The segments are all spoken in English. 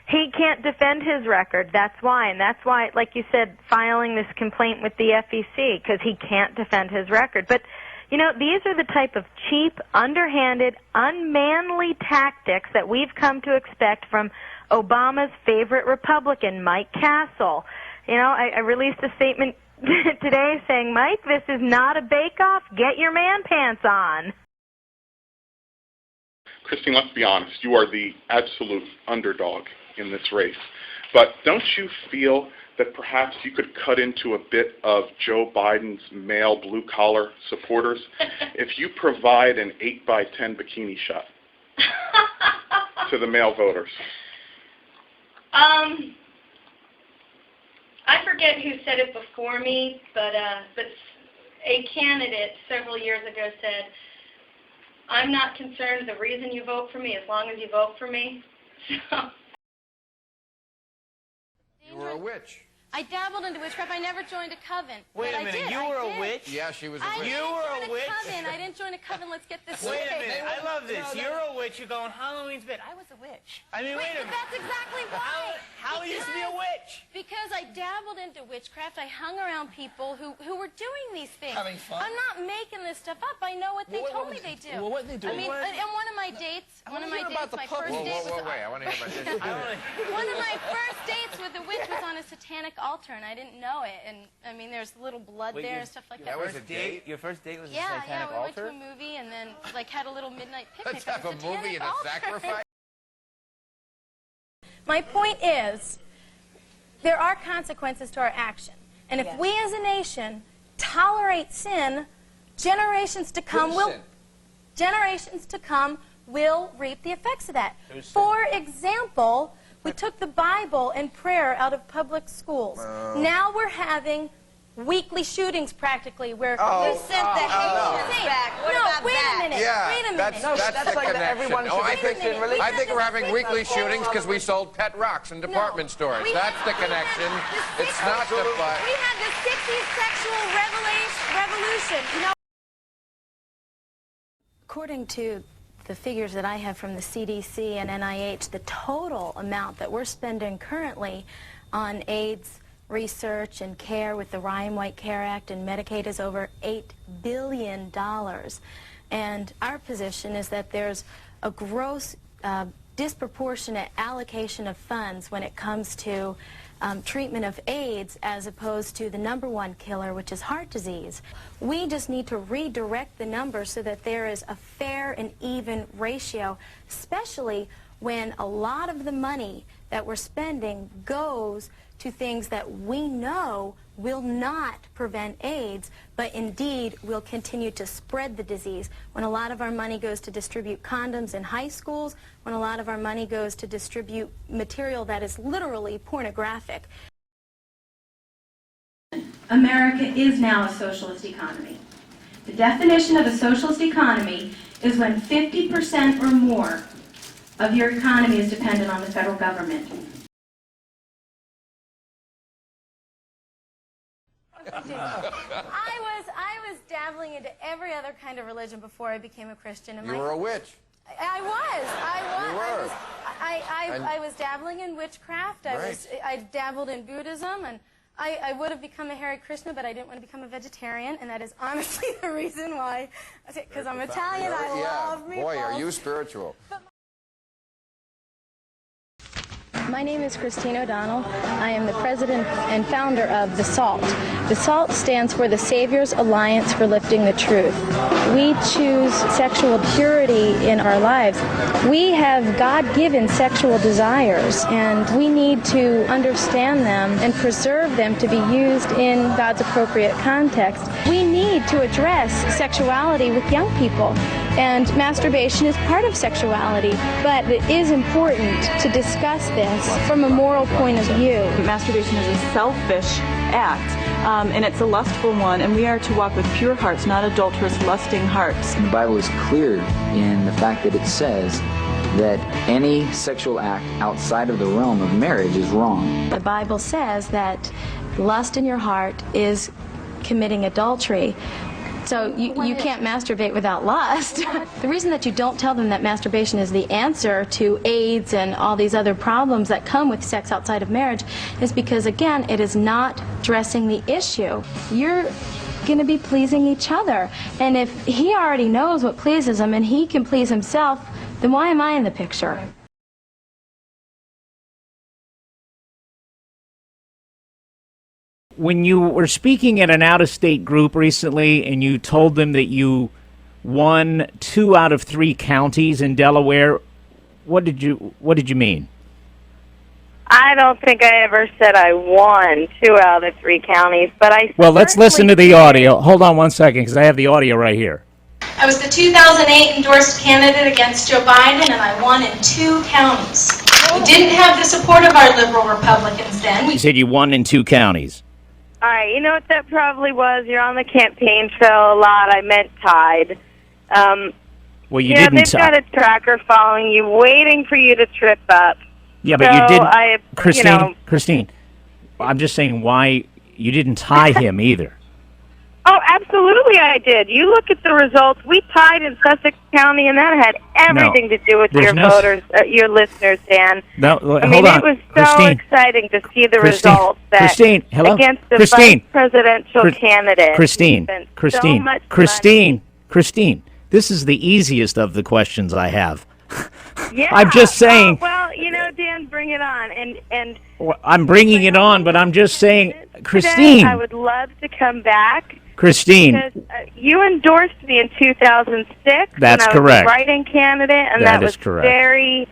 He can't defend his record. That's why. And that's why, like you said, filing this complaint with the FEC, because he can't defend his record. But, you know, these are the type of cheap, underhanded, unmanly tactics that we've come to expect from Obama's favorite Republican, Mike Castle. You know, I released a statement today saying, Mike, this is not a bake-off. Get your man pants on. Christine, let's be honest. You are the absolute underdog in this race. But don't you feel that perhaps you could cut into a bit of Joe Biden's male blue-collar supporters if you provide an 8x10 bikini shot to the male voters? I forget who said it before me, but a candidate several years ago said, "I'm not concerned the reason you vote for me as long as you vote for me." So. You were a witch. I dabbled into witchcraft. I never joined a coven. Wait a minute, you were a witch? Yeah, she was a witch. You were a witch? I didn't join a coven. Let's get this Wait straight. a minute, I love this. You're a witch. You're going Halloween's bit. I was a witch. I mean, wait a minute. That's exactly why. How you used to be a witch? Because I dabbled into witchcraft. I hung around people who were doing these things. Having fun? I'm not making this stuff up. I know what they told me they do. Well, what they do? I mean, and one of my dates, my first date was... Wait, I want to hear about this. One of my first dates with a witch was on a satanic altar, and I didn't know it. And, I mean, there's little blood there and stuff like that. That was a date? Your first date was a yeah, satanic we altar? went to a movie and then, like, had a little midnight picnic. Let's have a movie and a sacrifice. My point is, there are consequences to our action. And if we as a nation tolerate sin, generations to come will reap the effects of that. For example, we took the Bible and prayer out of public schools. Now we're having weekly shootings practically where you sent the Haitians back. What about wait that? a minute. Yeah, Wait a minute. that's the like connection. everyone should I be think, Christian religion. I think we're having weekly shootings because we sold pet rocks in department stores. That's the connection. It's not the fight. We had the 60s sexual revolution. You know, according to the figures that I have from the CDC and NIH, the total amount that we're spending currently on AIDS research and care with the Ryan White Care Act and Medicaid is over $8 billion. And our position is that there's a gross disproportionate allocation of funds when it comes to treatment of AIDS as opposed to the #1 killer, which is heart disease. We just need to redirect the numbers so that there is a fair and even ratio, especially when a lot of the money that we're spending goes to things that we know will not prevent AIDS, but indeed will continue to spread the disease. When a lot of our money goes to distribute condoms in high schools, when a lot of our money goes to distribute material that is literally pornographic. America is now a socialist economy. The definition of a socialist economy is when 50% or more of your economy is dependent on the federal government. I was dabbling into every other kind of religion before I became a Christian. And You were a witch. I was dabbling in witchcraft. I dabbled in Buddhism, and I would have become a Hare Krishna, but I didn't want to become a vegetarian, and that is honestly the reason why. Because I'm Italian, I love meatballs. Boy, are you spiritual. My name is Christine O'Donnell. I am the president and founder of The SALT. The SALT stands for the Savior's Alliance for Lifting the Truth. We choose sexual purity in our lives. We have God-given sexual desires, and we need to understand them and preserve them to be used in God's appropriate context. We need to address sexuality with young people, and masturbation is part of sexuality, but it is important to discuss this from a moral point of view. Masturbation is a selfish act, and it's a lustful one, and we are to walk with pure hearts, not adulterous, lusting hearts. And the Bible is clear in the fact that it says that any sexual act outside of the realm of marriage is wrong. The Bible says that lust in your heart is committing adultery. So you can't masturbate without lust. The reason that you don't tell them that masturbation is the answer to AIDS and all these other problems that come with sex outside of marriage is because, again, it is not addressing the issue. You're going to be pleasing each other. And if he already knows what pleases him and he can please himself, then why am I in the picture? When you were speaking at an out-of-state group recently and you told them that you won 2 out of 3 counties in Delaware, what did you mean? I don't think I ever said I won 2 out of 3 counties, but I... Well, let's listen to the audio. Hold on one second, because I have the audio right here. I was the 2008 endorsed candidate against Joe Biden, and I won in 2 counties. We didn't have the support of our liberal Republicans then. You said you won in 2 counties. All right, you know what that probably was? You're on the campaign trail a lot. I meant tied. Well, you didn't. They've got a tracker following you, waiting for you to trip up. Yeah, but you didn't. Christine, I'm just saying why you didn't tie him either. Oh, absolutely I did. You look at the results. We tied in Sussex County, and that had everything to do with your voters, your listeners, Dan. No, hold on. It was so exciting to see the results that against the vice presidential candidate. Christine, this is the easiest of the questions I have. Yeah. I'm just saying. Well, you know, Dan, bring it on. And well, I'm bringing it on, but I'm just saying, Christine. Today, I would love to come back. Christine. Because you endorsed me in 2006. That's correct. I was a write-in candidate, and that was correct.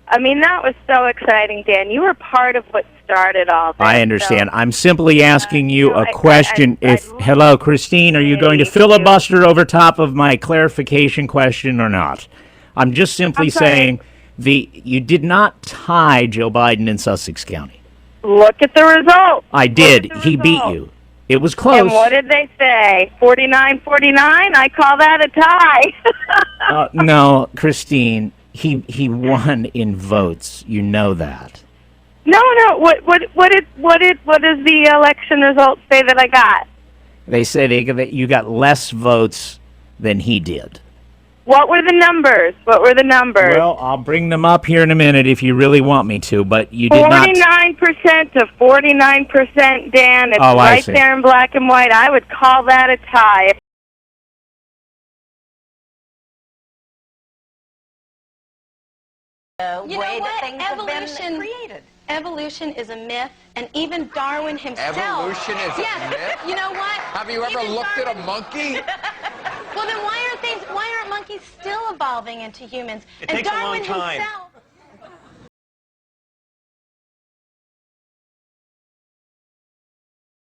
that was so exciting, Dan. You were part of what started all this. I understand. So, I'm simply asking you a question. Hello, Christine, are you going to filibuster over top of my clarification question or not? I'm just simply saying you did not tie Joe Biden in Sussex County. Look at the result. I did. He beat you. It was close. And what did they say? 49-49? I call that a tie. No, Christine, he won in votes. You know that. No. What does the election results say that I got? They say that you got less votes than he did. What were the numbers? Well, I'll bring them up here in a minute if you really want me to, but you did 49% to 49%, Dan. It's right there in black and white. I would call that a tie. You know what? Evolution is a myth, and even Darwin himself... Evolution is a myth? You know what? Have you ever looked at a monkey? Well, then why aren't monkeys still evolving into humans? It takes a long time.